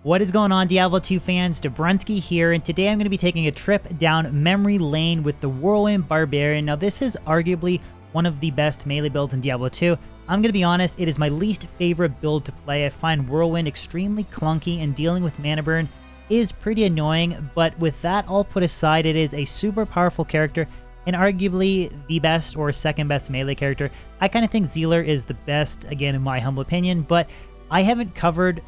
What is going on, Diablo 2 fans? Dobrunsky here, and today I'm going to be taking a trip down memory lane with the Whirlwind Barbarian. Now, this is arguably one of the best melee builds in Diablo 2. I'm going to be honest, it is my least favorite build to play. I find Whirlwind extremely clunky, and dealing with mana burn is pretty annoying, but with that all put aside, it is a super powerful character and arguably the best or second best melee character. I kind of think Zealer is the best, again, in my humble opinion, but I haven't covered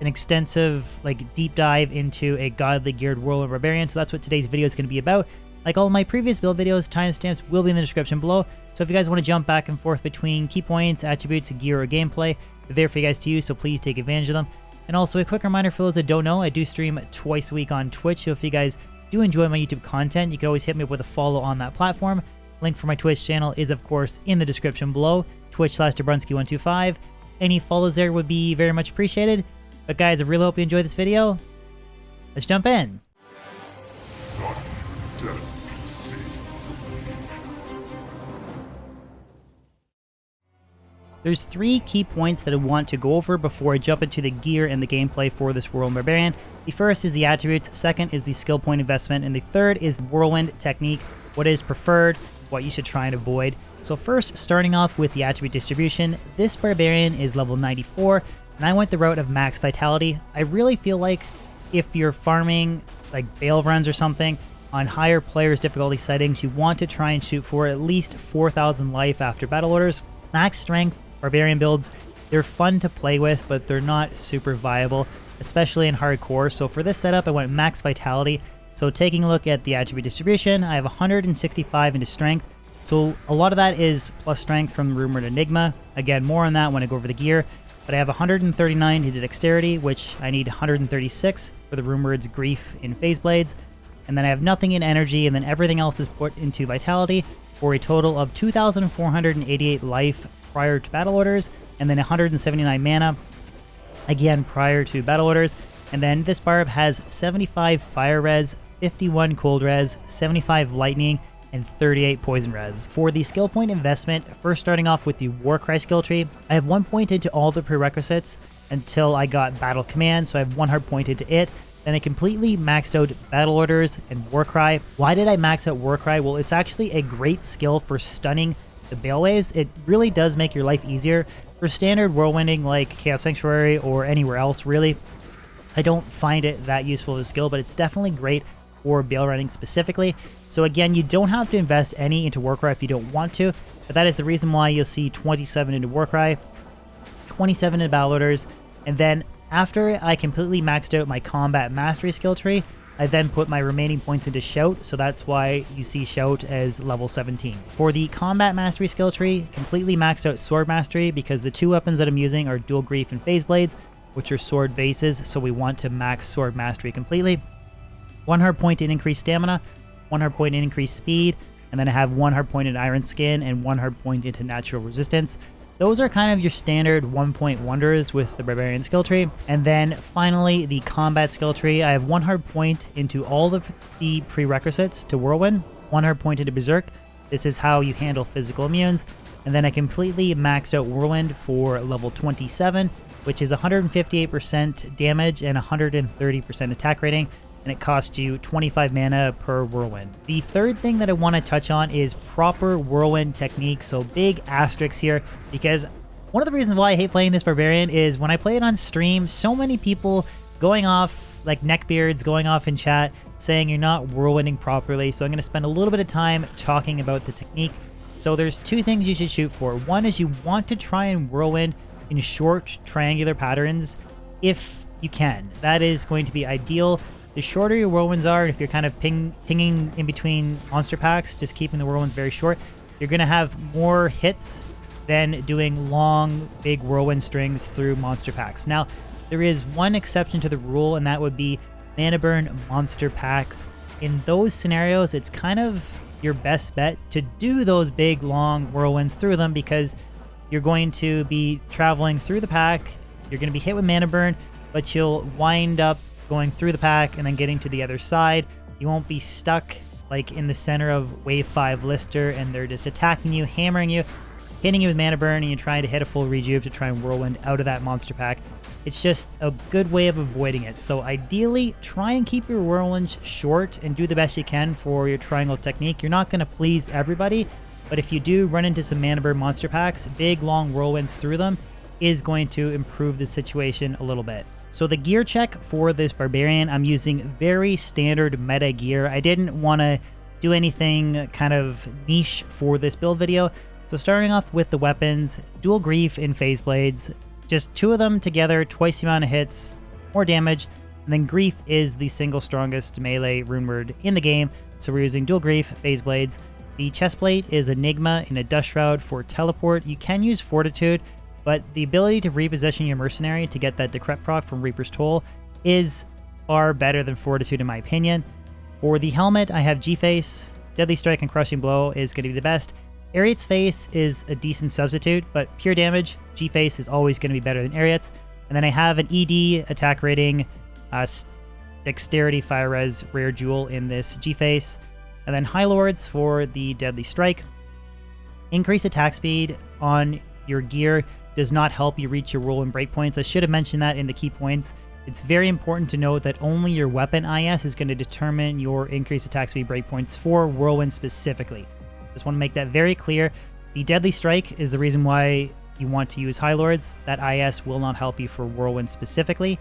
an extensive deep dive into a godly geared Whirlwind Barbarian, so that's what today's video is going to be about. Like all of my previous build videos, timestamps will be in the description below, so if you guys want to jump back and forth between key points, attributes, gear, or gameplay, they're there for you guys to use, so please take advantage of them. And also a quick reminder for those that don't know, I do stream twice a week on Twitch, so if you guys do enjoy my YouTube content, you can always hit me up with a follow on that platform. Link for my Twitch channel is of course in the description below, twitch/Dobrunsky125. Any follows there would be very much appreciated. But guys, I really hope you enjoyed this video. Let's jump in. There's three key points that I want to go over before I jump into the gear and the gameplay for this Whirlwind Barbarian. The first is the attributes, second is the skill point investment, and the third is the Whirlwind technique, what is preferred, what you should try and avoid. So first, starting off with the attribute distribution, this Barbarian is level 94, and I went the route of max vitality. I really feel like if you're farming like Bale runs or something on higher players difficulty settings, you want to try and shoot for at least 4,000 life after battle orders. Max strength Barbarian builds, they're fun to play with, but they're not super viable, especially in hardcore. So for this setup, I went max vitality. So taking a look at the attribute distribution, I have 165 into strength. So a lot of that is plus strength from Rumored Enigma. Again, more on that when I go over the gear. But I have 139 into dexterity, which I need 136 for the Rumored's Grief in Phase Blades. And then I have nothing in energy, and then everything else is put into vitality for a total of 2,488 life prior to battle orders, and then 179 mana, again prior to battle orders. And then this barb has 75 fire res, 51 cold res, 75 lightning, and 38 poison res. For the skill point investment, first starting off with the Warcry skill tree, I have 1 point into all the prerequisites until I got Battle Command, so I have 1 hard point into it. Then I completely maxed out Battle Orders and Warcry. Why did I max out Warcry? Well, it's actually a great skill for stunning the Bale Waves. It really does make your life easier. For standard Whirlwinding like Chaos Sanctuary or anywhere else, really, I don't find it that useful of a skill, but it's definitely great for Bale running specifically. So again, you don't have to invest any into Warcry if you don't want to, but that is the reason why you'll see 27 into Warcry, 27 into Battle Orders, and then after I completely maxed out my Combat Mastery skill tree, I then put my remaining points into Shout, so that's why you see Shout as level 17. For the Combat Mastery skill tree, completely maxed out Sword Mastery because the two weapons that I'm using are Dual Grief and Phase Blades, which are sword bases, so we want to max Sword Mastery completely. 1 hard point in increased stamina, 1 hard point in increased speed, and then I have 1 hard point in Iron Skin and 1 hard point into Natural Resistance. Those are kind of your standard 1-point wonders with the Barbarian skill tree. And then finally, the Combat skill tree. I have 1 hard point into all of the prerequisites to Whirlwind, 1 hard point into Berserk. This is how you handle physical immunes. And then I completely maxed out Whirlwind for level 27, which is 158% damage and 130% attack rating. And it costs you 25 mana per Whirlwind. The third thing that I want to touch on is proper Whirlwind technique. So big asterisks here, because one of the reasons why I hate playing this Barbarian is when I play it on stream, so many people going off like neckbeards, going off in chat, saying you're not Whirlwinding properly. So I'm going to spend a little bit of time talking about the technique. So there's two things you should shoot for. One is you want to try and Whirlwind in short triangular patterns if you can. That is going to be ideal. The shorter your Whirlwinds are, and if you're kind of pinging in between monster packs, just keeping the Whirlwinds very short, you're going to have more hits than doing long, big Whirlwind strings through monster packs. Now, there is one exception to the rule, and that would be mana burn monster packs. In those scenarios, it's kind of your best bet to do those big, long Whirlwinds through them because you're going to be traveling through the pack, you're going to be hit with mana burn, but you'll wind up going through the pack and then getting to the other side. You won't be stuck like in the center of wave 5 Lister and they're just attacking you, hammering you. hitting you with mana burn and you're trying to hit a full rejuve to try and Whirlwind out of that monster pack. It's just a good way of avoiding it. So ideally, try and keep your Whirlwinds short and do the best you can for your triangle technique. You're not going to please everybody, but if you do run into some mana burn monster packs, big long Whirlwinds through them is going to improve the situation a little bit. So the gear check for this Barbarian, I'm using very standard meta gear. I didn't want to do anything kind of niche for this build video. So starting off with the weapons, dual grief in phase blades, just 2 of them together, twice the amount of hits, more damage, and then grief is the single strongest melee rune word in the game. So we're using dual grief, phase blades. The chest plate is Enigma in a dust shroud for teleport. You can use fortitude, but the ability to reposition your mercenary to get that decrep proc from Reaper's Toll is far better than fortitude in my opinion. For the helmet, I have G-Face. Deadly Strike and Crushing Blow is going to be the best. Ariat's Face is a decent substitute, but pure damage, G-Face is always going to be better than Ariat's. And then I have an ED attack rating, Dexterity Fire Res Rare Jewel in this G-Face. And then High Lords for the Deadly Strike. Increased attack speed on your gear does not help you reach your Whirlwind breakpoints. I should have mentioned that in the key points. It's very important to note that only your weapon IS is going to determine your increased attack speed breakpoints for Whirlwind specifically. Just want to make that very clear. The Deadly Strike is the reason why you want to use High Lords. That IS will not help you for Whirlwind specifically.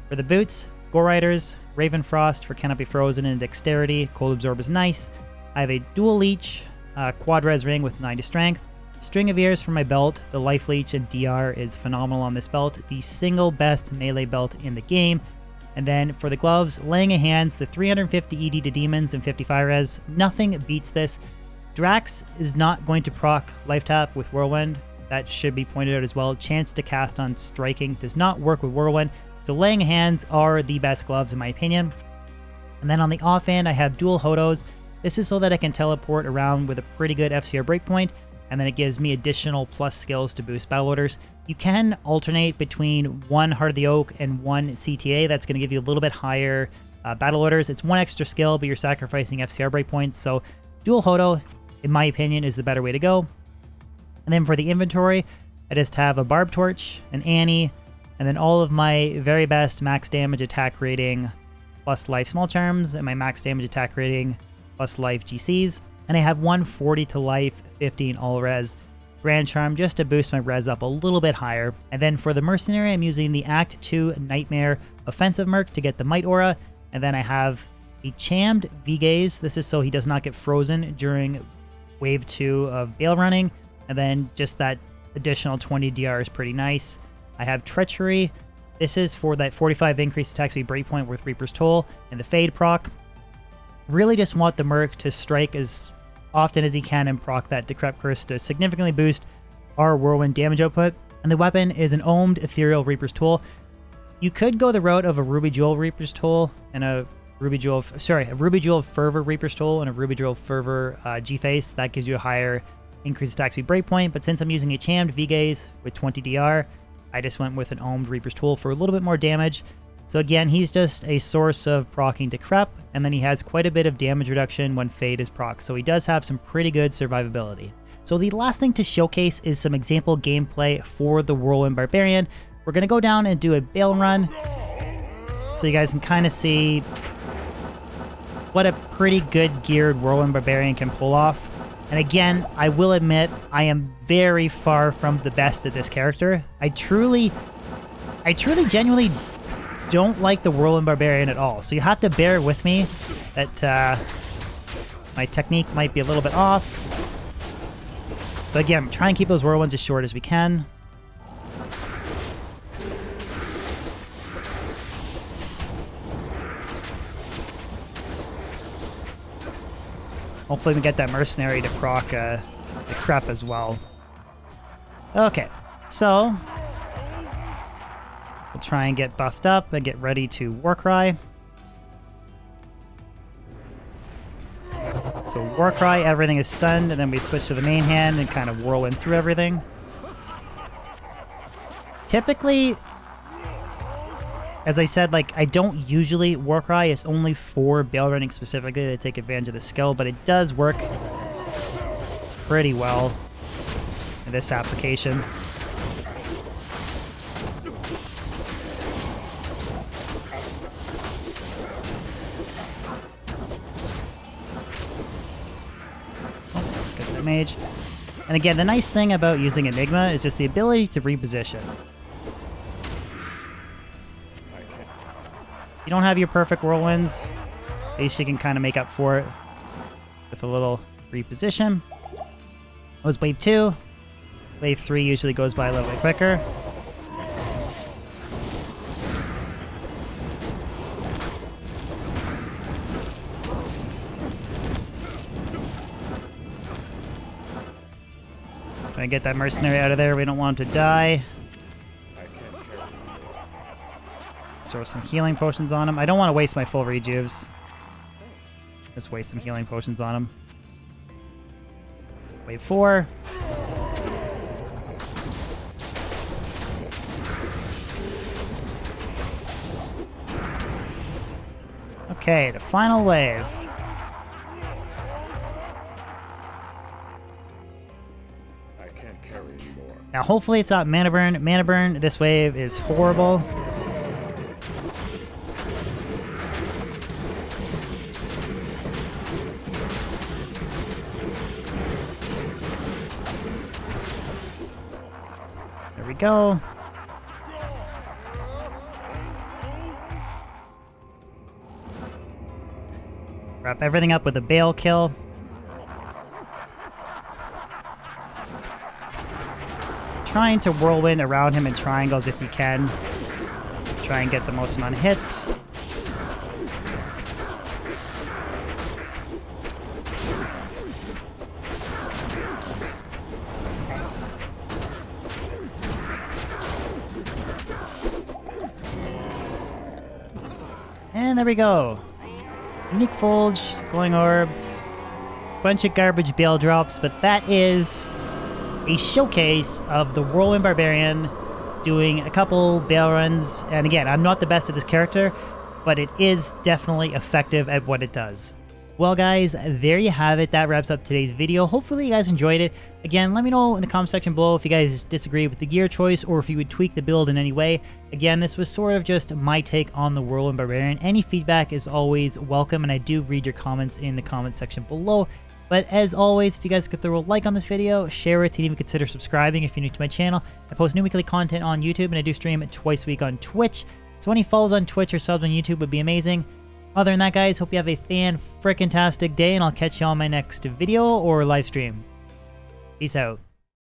For the boots, Gore Riders, Raven Frost for Cannot Be Frozen and Dexterity. Cold Absorb is nice. I have a Dual Leech, Quad Res Ring with 9 to Strength. String of Ears for my belt. The Life Leech and DR is phenomenal on this belt. The single best melee belt in the game. And then for the gloves, Laying of Hands, the 350 ED to Demons and 55 res. Nothing beats this. Drax is not going to proc Life Tap with Whirlwind. That should be pointed out as well. Chance to cast on Striking does not work with Whirlwind. So Laying of Hands are the best gloves in my opinion. And then on the offhand, I have dual Hodos. This is so that I can teleport around with a pretty good FCR breakpoint. And then it gives me additional plus skills to boost battle orders. You can alternate between 1 Heart of the Oak and 1 CTA. That's going to give you a little bit higher battle orders. It's 1 extra skill, but you're sacrificing FCR breakpoints. So dual Hodo, in my opinion, is the better way to go. And then for the inventory, I just have a Barb Torch, an Annie, and then all of my very best max damage attack rating plus life small charms, and my max damage attack rating plus life GCs. And I have 140 to life, 15 all res Grand Charm just to boost my res up a little bit higher. And then for the Mercenary, I'm using the Act 2 Nightmare Offensive Merc to get the Might Aura. And then I have a Chammed V-Gaze. This is so he does not get frozen during Wave 2 of Bale Running. And then just that additional 20 DR is pretty nice. I have Treachery. This is for that 45 increased attack speed breakpoint with Reaper's Toll and the Fade proc. Really just want the Merc to strike as often as he can and proc that Decrep Curse to significantly boost our Whirlwind damage output. And the weapon is an Ohmed Ethereal Reaper's Toll. You could go the route of a Ruby Jewel Reaper's Toll and a Ruby Jewel Fervor Reaper's Toll and a Ruby Jewel Fervor G-Face. That gives you a higher increased attack speed breakpoint, but since I'm using a Chammed V-Gaze with 20 DR, I just went with an Ohmed Reaper's Toll for a little bit more damage. So again, he's just a source of proccing Decrep, and then he has quite a bit of damage reduction when Fade is proc, so he does have some pretty good survivability. So the last thing to showcase is some example gameplay for the Whirlwind Barbarian. We're going to go down and do a Bale Run, so you guys can kind of see what a pretty good geared Whirlwind Barbarian can pull off. And again, I will admit, I am very far from the best at this character. I truly genuinely don't like the Whirlwind Barbarian at all. So you have to bear with me that my technique might be a little bit off. So again, try and keep those Whirlwinds as short as we can. Hopefully we get that Mercenary to proc the Crep as well. Okay, so we'll try and get buffed up and get ready to Warcry. So Warcry, everything is stunned, and then we switch to the main hand and kind of Whirlwind through everything. Typically, as I said, like, I don't usually Warcry. It's only for Bale Running specifically to take advantage of the skill, but it does work pretty well. And this application. Let's get the mage. And again, the nice thing about using Enigma is just the ability to reposition. You don't have your perfect whirlwinds. At least you can kind of make up for it with a little reposition. That was wave 2. Wave 3 usually goes by a little bit quicker. Trying to get that mercenary out of there. We don't want him to die. Let's throw some healing potions on him. I don't want to waste my full rejuves. Just waste some healing potions on him. Wave 4. Okay, the final wave. I can't carry anymore. Now, hopefully it's not mana burn. Mana burn, this wave is horrible. There we go. Wrap everything up with a Bale kill. Trying to whirlwind around him in triangles if you can. Try and get the most amount of hits. And there we go. Unique Fulge, Glowing Orb, bunch of garbage Bale drops, but that is a showcase of the Whirlwind Barbarian doing a couple Bale runs. And again, I'm not the best at this character, but it is definitely effective at what it does. Well guys, there you have it. That wraps up today's video. Hopefully you guys enjoyed it. Again, let me know in the comment section below if you guys disagree with the gear choice or if you would tweak the build in any way. Again, this was sort of just my take on the Whirlwind Barbarian. Any feedback is always welcome, and I do read your comments in the comment section below. But as always, if you guys could throw a like on this video, share it, and even consider subscribing if you're new to my channel. I post new weekly content on YouTube, and I do stream it twice a week on Twitch. So any follows on Twitch or subs on YouTube would be amazing. Other than that, guys, hope you have a fan-frickin-tastic day, and I'll catch you on my next video or live stream. Peace out.